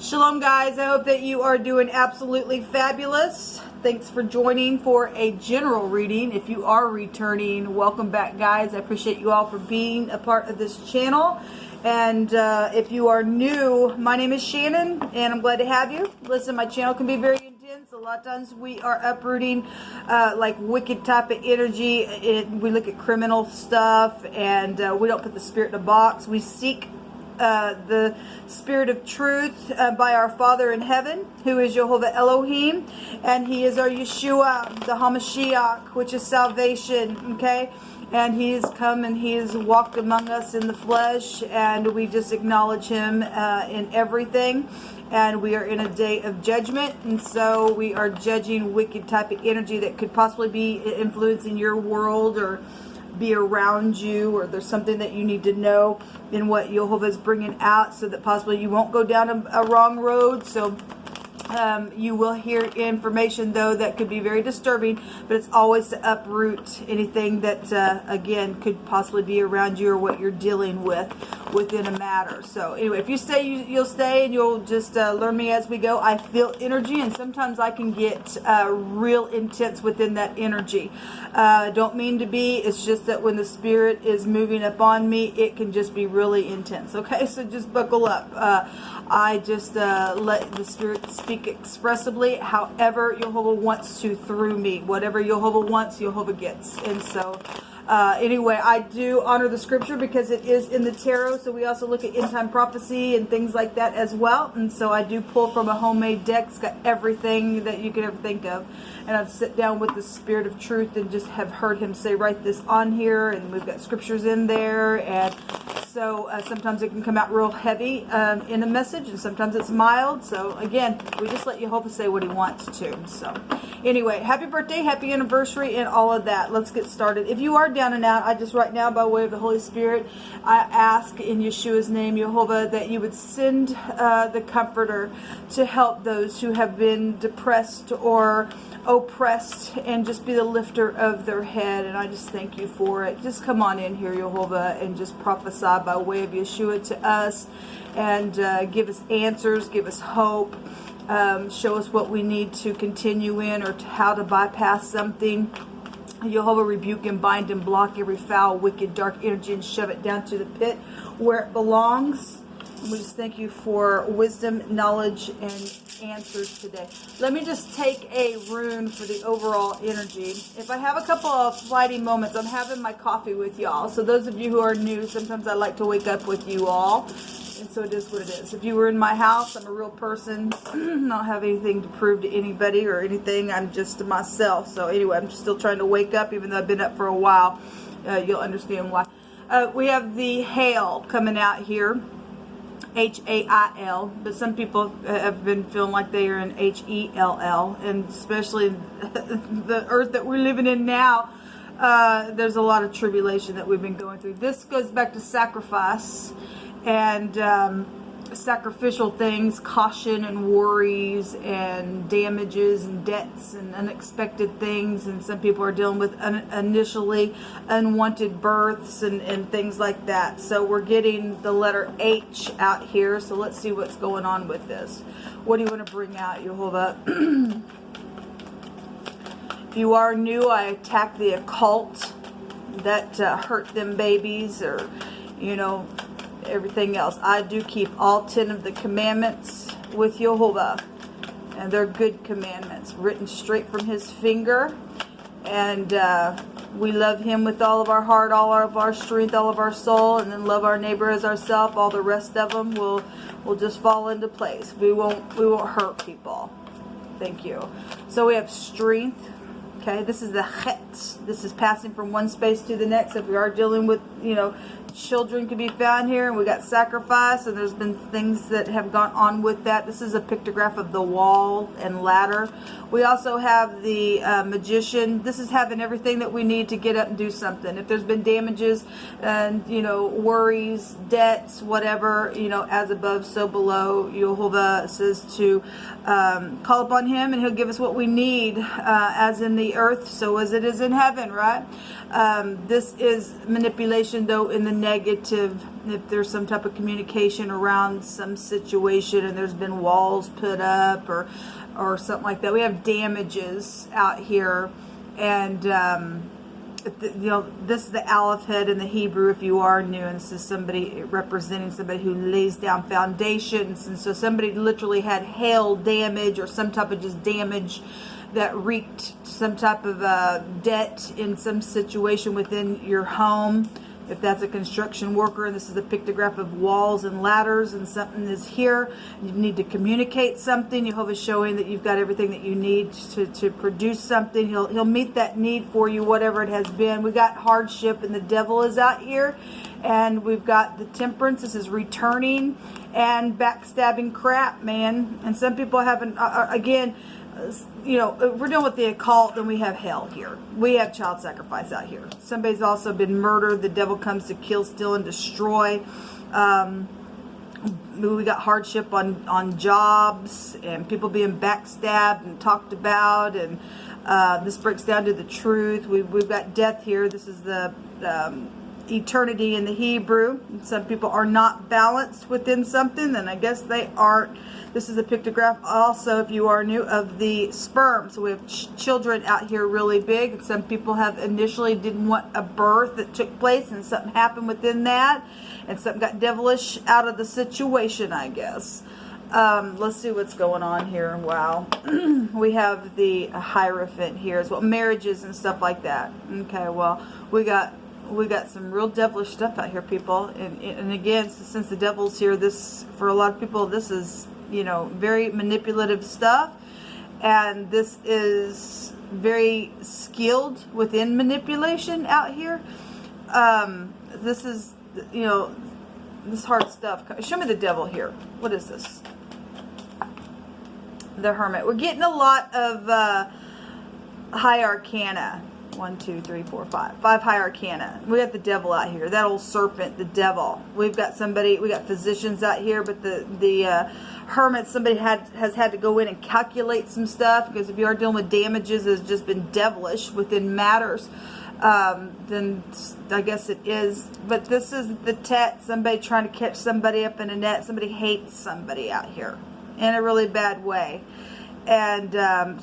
Shalom guys, I hope that you are doing absolutely fabulous. Thanks for joining for a general reading. If you are returning, welcome back guys. I appreciate you all for being a part of this channel. And if you are new, my name is Shannon and I'm glad to have you. Listen, my channel can be very intense. A lot of times we are uprooting like wicked type of energy. We look at criminal stuff and we don't put the spirit in a box. We seek the spirit of truth by our Father in heaven, who is Jehovah Elohim, and he is our Yeshua, the HaMashiach, which is salvation, okay? And he has come and he has walked among us in the flesh, and we just acknowledge him in everything. And we are in a day of judgment, and so we are judging wicked type of energy that could possibly be influencing your world or be around you, or there's something that you need to know in what Jehovah is bringing out, so that possibly you won't go down a wrong road. So you will hear information though that could be very disturbing, but it's always to uproot anything that again could possibly be around you or what you're dealing with within a matter. So anyway, if you stay, you'll stay, and you'll just learn me as we go. I feel energy, and sometimes I can get real intense within that energy. Don't mean to be, it's just that when the spirit is moving up on me, it can just be really intense. Okay, so just buckle up. I just let the spirit speak expressively however Jehovah wants to through me. Whatever Jehovah wants, Jehovah gets. And so anyway, I do honor the scripture because it is in the tarot, so we also look at end time prophecy and things like that as well. And so I do pull from a homemade deck. It's got everything that you could ever think of, and I've sat down with the spirit of truth and just have heard him say, write this on here, and we've got scriptures in there. And so sometimes it can come out real heavy in a message, and sometimes it's mild. So again, we just let Jehovah say what he wants to. So anyway, happy birthday, happy anniversary, and all of that. Let's get started. If you are down and out, I just right now, by way of the Holy Spirit, I ask in Yeshua's name, Jehovah, that you would send the Comforter to help those who have been depressed or oppressed, and just be the lifter of their head. And I just thank you for it. Just come on in here, Jehovah, and just prophesy by way of Yeshua to us, and give us answers, give us hope, show us what we need to continue in, or how to bypass something. Jehovah, rebuke and bind and block every foul, wicked, dark energy, and shove it down to the pit where it belongs. And we just thank you for wisdom, knowledge, and answers today. Let me just take a rune for the overall energy. If I have a couple of flighty moments, I'm having my coffee with y'all. So those of you who are new, sometimes I like to wake up with you all. And so it is what it is. If you were in my house, I'm a real person. I don't have anything to prove to anybody or anything. I'm just myself. So anyway, I'm still trying to wake up, even though I've been up for a while. You'll understand why. We have the hail coming out here. H-A-I-L, but some people have been feeling like they are in H-E-L-L, and especially the earth that we're living in now, there's a lot of tribulation that we've been going through. This goes back to sacrifice and sacrificial things, caution and worries and damages and debts and unexpected things. And some people are dealing with initially unwanted births and things like that. So we're getting the letter H out here. So let's see what's going on with this. What do you want to bring out, Jehovah? If you are new, I attack the occult that hurt them babies, or you know, everything else. I do keep all 10 of the commandments with Jehovah, and they're good commandments written straight from his finger. And we love him with all of our heart, all of our strength, all of our soul, and then love our neighbor as ourselves. All the rest of them will just fall into place. We won't hurt people. Thank you. So we have strength. Okay, this is the chet. This is passing from one space to the next. If we are dealing with, you know, children can be found here, and we got sacrifice, and there's been things that have gone on with that. This is a pictograph of the wall and ladder. We also have the magician. This is having everything that we need to get up and do something. If there's been damages and, you know, worries, debts, whatever, you know, as above, so below. Jehovah says to call upon him, and he'll give us what we need, as in the earth, so as it is in heaven, right? This is manipulation, though, in the negative, if there's some type of communication around some situation and there's been walls put up or something like that. We have damages out here, and you know, this is the Aleph head in the Hebrew if you are new, and this is somebody representing somebody who lays down foundations. And so somebody literally had hail damage or some type of just damage that wreaked some type of debt in some situation within your home. If that's a construction worker, and this is a pictograph of walls and ladders, and something is here, you need to communicate something. Jehovah's showing that you've got everything that you need to produce something. He'll meet that need for you, whatever it has been. We've got hardship, and the devil is out here, and we've got the temperance. This is returning and backstabbing crap, man. And some people haven't, again, you know, if we're dealing with the occult, then we have hell here. We have child sacrifice out here. Somebody's also been murdered. The devil comes to kill, steal, and destroy. We got hardship on jobs, and people being backstabbed and talked about, and this breaks down to the truth. We've got death here. This is the eternity in the Hebrew. Some people are not balanced within something, then I guess they aren't. This is a pictograph also, if you are new, of the sperm. So we have children out here really big. Some people have initially didn't want a birth that took place, and something happened within that, and something got devilish out of the situation, I guess. Let's see what's going on here. Wow. We have the Hierophant here as well, marriages and stuff like that. Okay, well, we got some real devilish stuff out here, people. And again, since the devil's here, this, for a lot of people, this is, you know, very manipulative stuff. And this is very skilled within manipulation out here. This is, you know, this hard stuff. Show me the devil here. What is this? The Hermit. We're getting a lot of high arcana. 1, 2, 3, 4, 5. 5 high arcana. We got the devil out here. That old serpent, the devil. We've got somebody, we got physicians out here, but the Hermit, somebody has had to go in and calculate some stuff, because if you are dealing with damages that has just been devilish within matters, then I guess it is. But this is the Tet, somebody trying to catch somebody up in a net. Somebody hates somebody out here in a really bad way. And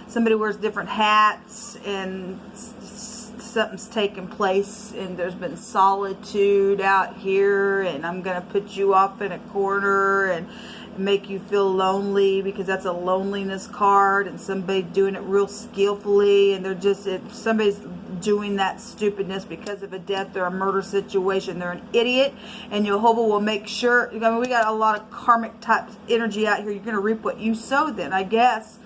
somebody wears different hats, and something's taken place, and there's been solitude out here, and I'm going to put you off in a corner and make you feel lonely, because that's a loneliness card, and somebody doing it real skillfully, and they're just, if somebody's doing that stupidness because of a death or a murder situation, they're an idiot, and Jehovah will make sure. I mean, we got a lot of karmic type energy out here. You're going to reap what you sow then, I guess.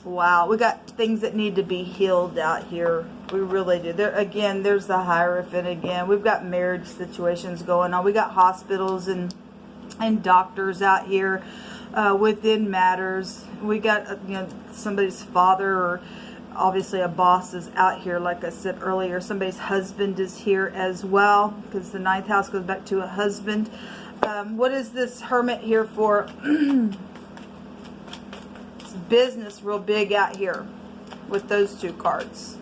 Wow, we got things that need to be healed out here. We really do. There again, there's the Hierophant again. We've got marriage situations going on. We got hospitals and doctors out here within matters. We got you know, somebody's father, or obviously a boss is out here, like I said earlier. Somebody's husband is here as well, because the 9th house goes back to a husband. What is this Hermit here for? Business real big out here with those 2 cards.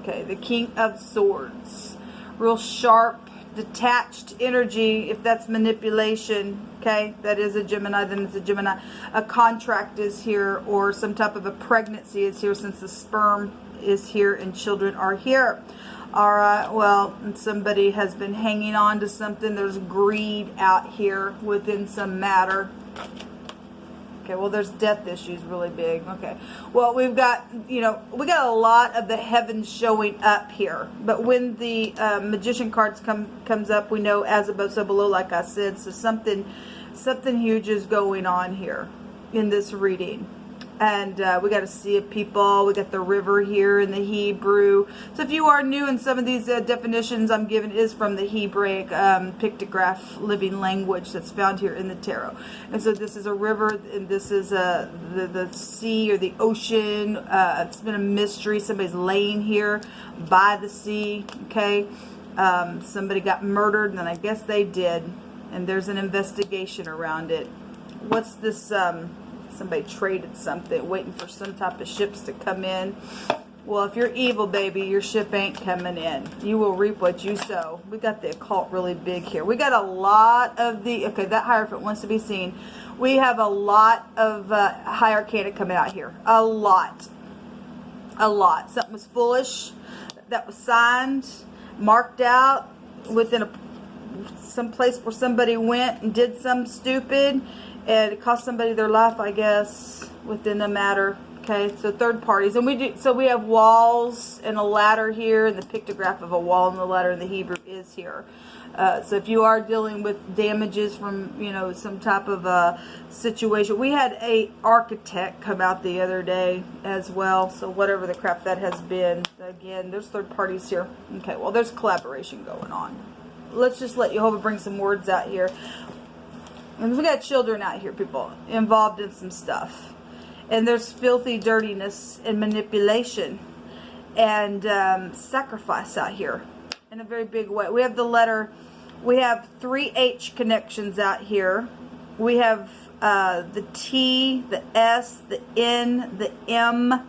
Okay, the King of Swords, real sharp, detached energy. If that's manipulation, okay, that is a Gemini, then it's a Gemini. A contract is here, or some type of a pregnancy is here, since the sperm is here and children are here. All right, well, somebody has been hanging on to something. There's greed out here within some matter. Okay, well, there's death issues really big. Okay, well, we've got, you know, we got a lot of the heavens showing up here. But when the Magician cards comes up, we know as above, so below, like I said. So something huge is going on here in this reading. And we got a sea of people. We got the river here in the Hebrew. So if you are new, in some of these definitions I'm giving is from the Hebraic pictograph living language that's found here in the tarot. And so this is a river, and this is the sea or the ocean. It's been a mystery. Somebody's laying here by the sea. Okay, somebody got murdered, and I guess they did. And there's an investigation around it. What's this? Somebody traded something, waiting for some type of ships to come in. Well, if you're evil, baby, your ship ain't coming in. You will reap what you sow. We got the occult really big here. We got a lot of the, okay, that Hierophant wants to be seen. We have a lot of High Arcana coming out here. A lot. A lot. Something was foolish that was signed, marked out within some place where somebody went and did something stupid, and it cost somebody their life, I guess, within a matter. Okay, so third parties, and we have walls and a ladder here, and the pictograph of a wall and the ladder in the Hebrew is here. So if you are dealing with damages from, you know, some type of a situation, we had a architect come out the other day as well. So whatever the crap that has been, again, there's third parties here. Okay, well, there's collaboration going on. Let's just let Jehovah bring some words out here. And we got children out here, people, involved in some stuff. And there's filthy dirtiness and manipulation and sacrifice out here in a very big way. We have the letter, we have 3 H connections out here. We have the T, the S, the N, the M.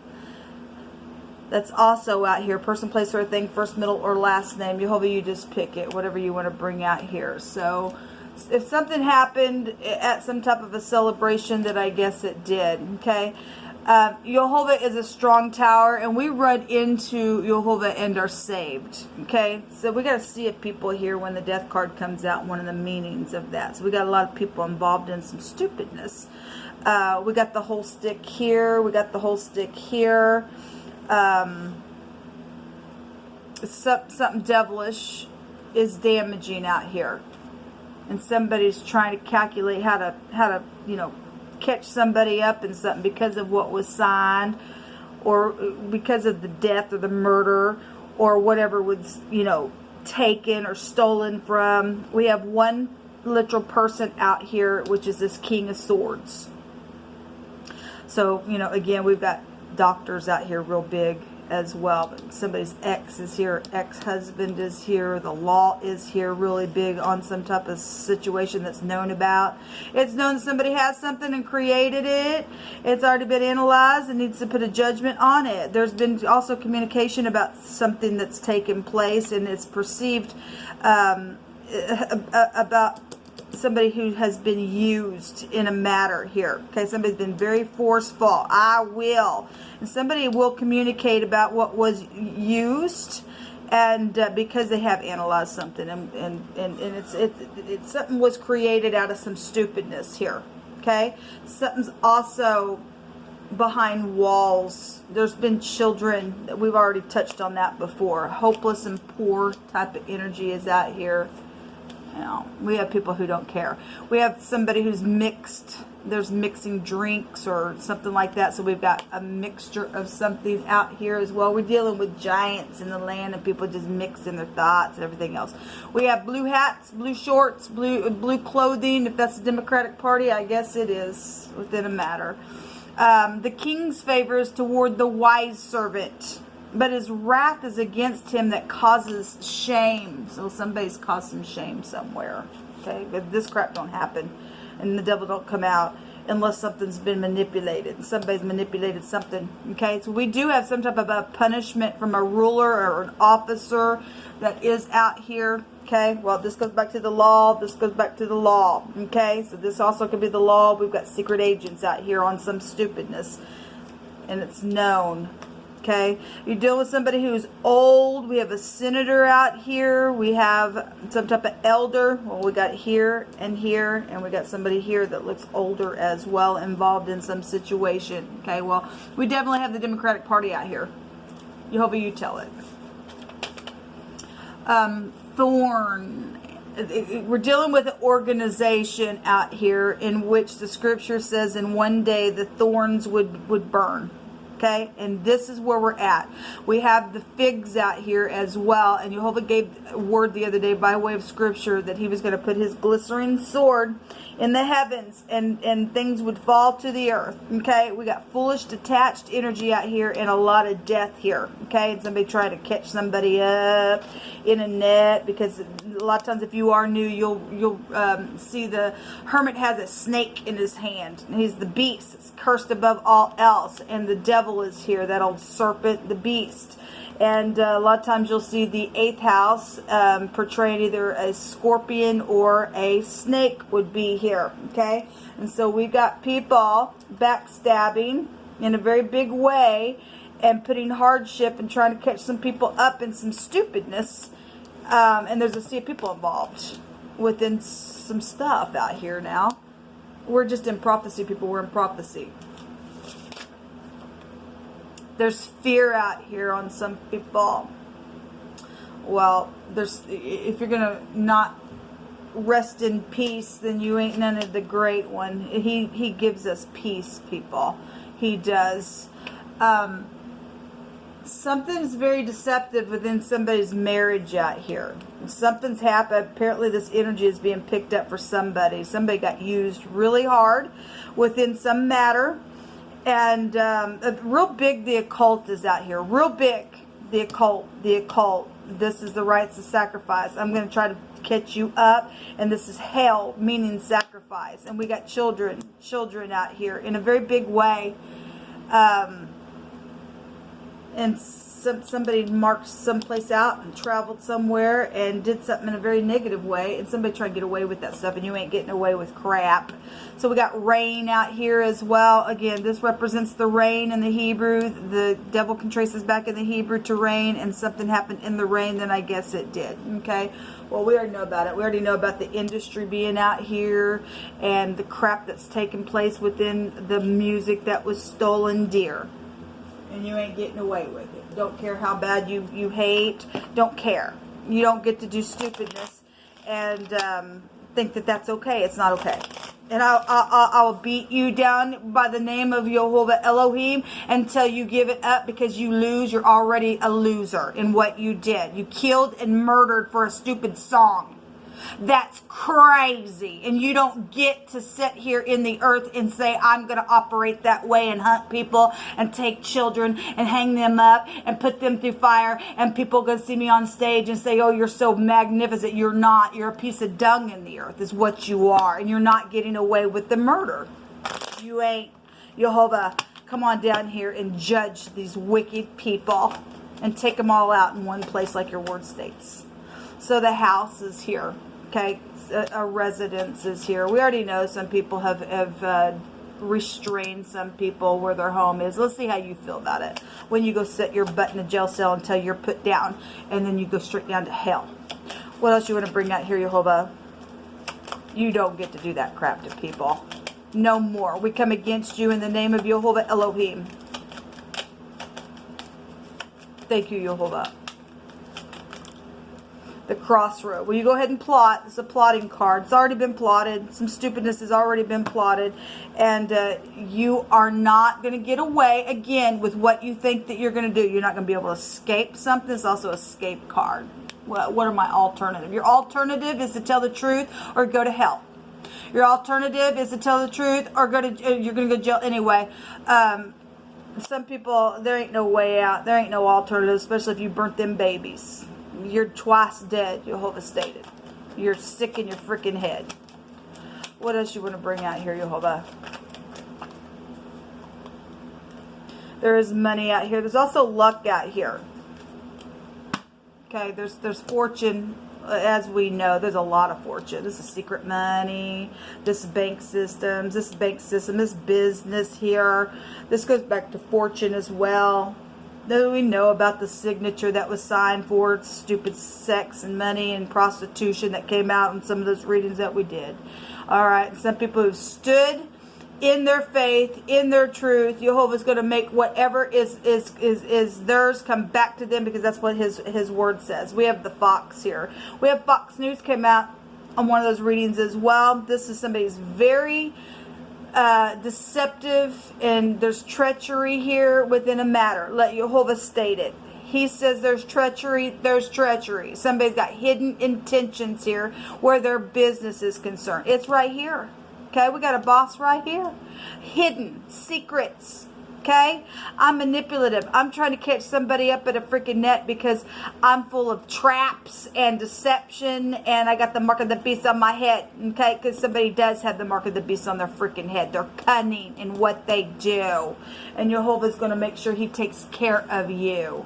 That's also out here. Person, place, or thing, first, middle, or last name. Jehovah, you just pick it, whatever you want to bring out here. So if something happened at some type of a celebration, that I guess it did, okay? Jehovah is a strong tower, and we run into Jehovah and are saved, okay? So we got to see it, people, here when the death card comes out, one of the meanings of that. So we got a lot of people involved in some stupidness. We got the whole stick here. We got the whole stick here. Something devilish is damaging out here. And somebody's trying to calculate how to, you know, catch somebody up in something because of what was signed, or because of the death or the murder, or whatever was, you know, taken or stolen from. We have one literal person out here, which is this King of Swords. So, you know, again, we've got doctors out here real big as well, but somebody's ex is here, ex-husband is here, the law is here really big on some type of situation that's known about. It's known that somebody has something and created it. It's already been analyzed and needs to put a judgment on it. There's been also communication about something that's taken place, and it's perceived about somebody who has been used in a matter here. Okay, somebody's been very forceful. I will. And somebody will communicate about what was used, and because they have analyzed something, and it's something was created out of some stupidness here. Okay, something's also behind walls. There's been children. We've already touched on that before. Hopeless and poor type of energy is out here. You know, we have people who don't care. We have somebody who's mixed. There's mixing drinks or something like that. So we've got a mixture of something out here as well. We're dealing with giants in the land, and people just mixing their thoughts and everything else. We have blue hats, blue shorts, blue clothing. If that's the Democratic Party, I guess it is within a matter. The king's favor is toward the wise servant, but his wrath is against him that causes shame. So somebody's caused some shame somewhere. Okay, but this crap don't happen, and the devil don't come out unless something's been manipulated. Somebody's manipulated something. Okay, so we do have some type of a punishment from a ruler or an officer that is out here. Okay, well, this goes back to the law. This goes back to the law. Okay, so this also could be the law. We've got secret agents out here on some stupidness, and it's known. Okay, you deal with somebody who's old. We have a senator out here. We have some type of elder. Well, we got here, and we got somebody here that looks older as well, involved in some situation. Okay, well, we definitely have the Democratic Party out here. Jehovah, you tell it. Thorn. We're dealing with an organization out here in which the scripture says in one day the thorns would burn. Okay, and this is where we're at. We have the figs out here as well, and Jehovah gave a word the other day by way of scripture that he was going to put his glittering sword in the heavens, and things would fall to the earth. Okay, we got foolish detached energy out here and a lot of death here. Okay, and somebody trying to catch somebody up in a net, because a lot of times if you are new, you'll see the hermit has a snake in his hand, and he's the beast that's cursed above all else, and the devil devil is here, that old serpent, the beast. And a lot of times you'll see the 8th house portraying either a scorpion or a snake would be here, okay? And so we got people backstabbing in a very big way and putting hardship and trying to catch some people up in some stupidness. And there's a sea of people involved within some stuff out here now. We're just in prophecy, people. We're in prophecy. There's fear out here on some people. Well, if you're gonna not rest in peace, then you ain't none of the great one. He gives us peace, people. He does. Something's very deceptive within somebody's marriage out here. Something's happened. Apparently this energy is being picked up for somebody. Somebody got used really hard within some matter. And real big, the occult is out here. Real big, the occult, the occult. This is the rites of sacrifice. I'm going to try to catch you up. And this is hell, meaning sacrifice. And we got children out here in a very big way. And somebody marked someplace out and traveled somewhere and did something in a very negative way, and somebody tried to get away with that stuff, and you ain't getting away with crap. So we got rain out here as well. Again, this represents the rain in the Hebrew. The devil can trace us back in the Hebrew to rain, and something happened in the rain, then I guess it did. Okay, well, we already know about it. We already know about the industry being out here and the crap that's taking place within the music that was stolen dear. And you ain't getting away with it. Don't care how bad you hate. Don't care. You don't get to do stupidness and think that that's okay. It's not okay. And I'll beat you down by the name of Jehovah Elohim until you give it up, because you lose. You're already a loser in what you did. You killed and murdered for a stupid song. That's crazy. And you don't get to sit here in the earth and say, I'm going to operate that way and hunt people and take children and hang them up and put them through fire, and people are going to see me on stage and say, oh, you're so magnificent. You're not. You're a piece of dung in the earth is what you are. And you're not getting away with the murder. You ain't. Jehovah, come on down here and judge these wicked people and take them all out in one place like your word states. So the house is here. Okay, a residence is here. We already know some people have restrained some people where their home is. Let's see how you feel about it. When you go sit your butt in a jail cell until you're put down, and then you go straight down to hell. What else you want to bring out here, Jehovah? You don't get to do that crap to people. No more. We come against you in the name of Jehovah Elohim. Thank you, Jehovah. The crossroad. Will you go ahead and plot? It's a plotting card. It's already been plotted. Some stupidness has already been plotted. And you are not going to get away, again, with what you think that you're going to do. You're not going to be able to escape something. It's also an escape card. What are my alternatives? Your alternative is to tell the truth or go to hell. Your alternative is to tell the truth or you're going to go to jail anyway. Some people, there ain't no way out. There ain't no alternative, especially if you burnt them babies. You're twice dead, Jehovah stated. You're sick in your freaking head. What else you want to bring out here, Jehovah? There is money out here. There's also luck out here. Okay, there's fortune, as we know. There's a lot of fortune. This is secret money. This is bank systems. This is bank system. This business here. This goes back to fortune as well. Though we know about the signature that was signed for stupid sex and money and prostitution that came out in some of those readings that we did. Alright, some people who've stood in their faith, in their truth, Jehovah's going to make whatever is theirs come back to them, because that's what his word says. We have the Fox here. We have Fox News came out on one of those readings as well. This is somebody's very deceptive, and there's treachery here within a matter. Let Jehovah state it. He says there's treachery, there's treachery. Somebody's got hidden intentions here where their business is concerned. It's right here. Okay, we got a boss right here. Hidden secrets. Okay? I'm manipulative. I'm trying to catch somebody up at a freaking net because I'm full of traps and deception, and I got the mark of the beast on my head. Okay? Because somebody does have the mark of the beast on their freaking head. They're cunning in what they do. And Jehovah's going to make sure he takes care of you.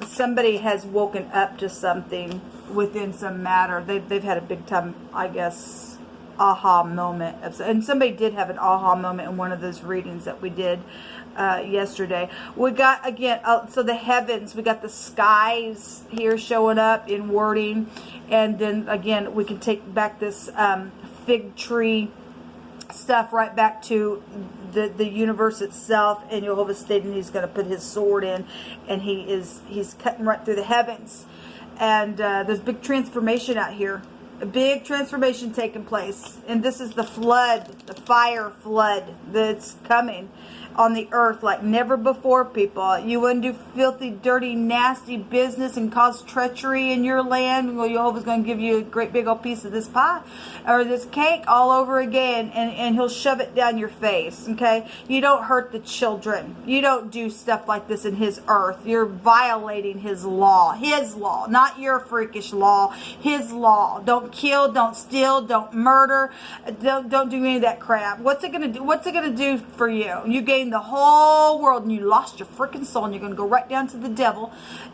Somebody has woken up to something within some matter. They've had a big time, I guess, aha moment. And somebody did have an aha moment in one of those readings that we did yesterday. We got, again, so the heavens, we got the skies here showing up in wording. And then, again, we can take back this fig tree stuff right back to the universe itself, and Jehovah stating he's going to put his sword in, and he's cutting right through the heavens. And there's big transformation out here, a big transformation taking place, and this is the flood, the fire flood that's coming on the earth like never before, people. You wouldn't do filthy, dirty, nasty business and cause treachery in your land. Well, Jehovah's going to give you a great big old piece of this pie or this cake all over again, and he'll shove it down your face, okay? You don't hurt the children. You don't do stuff like this in his earth. You're violating his law, not your freakish law, his law. Don't kill, don't steal, don't murder, don't do any of that crap. What's it going to do? What's it going to do for you? You gain the whole world and you lost your freaking soul, and you're going to go right down to the devil.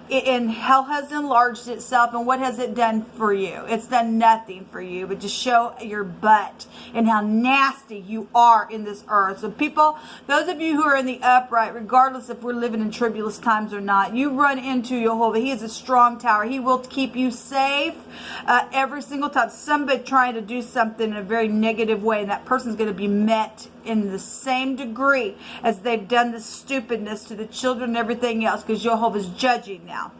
And hell has enlarged itself, and what has it done for you? It's done nothing for you but just show your butt and how nasty you are in this earth. So people, those of you who are in the upright, regardless if we're living in tribulous times or not, you run into Jehovah. He is a strong tower. He will keep you safe every single time somebody trying to do something in a very negative way, and that person's going to be met in the same degree as they've done the stupidness to the children and everything else, because Jehovah's judging now.